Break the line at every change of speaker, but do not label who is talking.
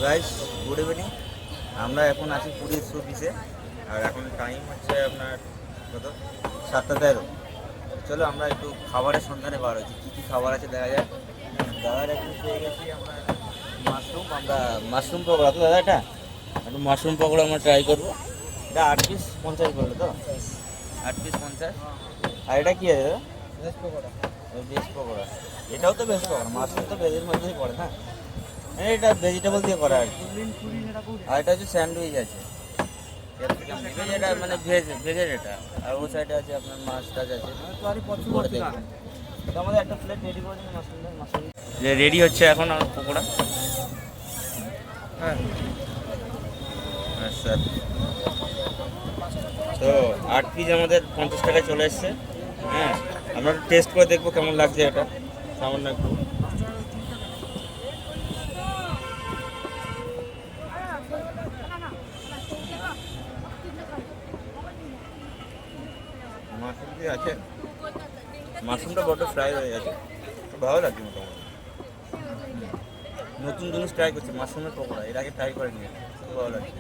Guys, good evening. আমরা এখন আছি পুরীর সু বিচে। আর এখন টাইম হচ্ছে আপনার কত, 7:13। চলো আমরা একটু খাবারের সন্ধানে বার হচ্ছি, কী কী খাবার আছে দেখা যায়। দাদার একটু পেয়ে গেছি আমরা মাশরুম, আমরা মাশরুম পকোড়া তো দাদা, এটা একটু মাশরুম পকোড়া আমরা ট্রাই করবো। এটা 8 পিস 50 বললো তো, 8 পিস 50। আর এটা কী আছে দাদা? ভেজ পকোড়া। ভেজ পকোড়া, এটাও তো ভেজ পকোড়া, মাশরুম তো ভেজের মধ্যেই পড়ে না। হ্যাঁ, এটা ভেজিটেবল দিয়ে করা আর কি। আর এটা হচ্ছে স্যান্ডউইচ আছে, এটা মানে ভেজের এটা। আর ওই সাইডে আছে আপনার মাছ টাছ আছে, পরে দেখবেন। তো আমাদের একটা প্লেট রেডি করে দিন মাশরুম যে রেডি হচ্ছে এখন আমার পকোড়া। হ্যাঁ আচ্ছা, তো 8 পিস আমাদের 50 টাকায় চলে এসছে। হ্যাঁ, আমরা টেস্ট করে দেখবো কেমন লাগছে এটা, সামান্য একটু। মাশরুম দিয়ে আছে, মাশরুমটা বড্ড ফ্রাই হয়ে গেছে, ভালো লাগছে মোটামুটি। নতুন জিনিস ট্রাই করছি, মাশরুমের পকোড়া, এর আগে ট্রাই করিনি, খুব ভালো লাগছে।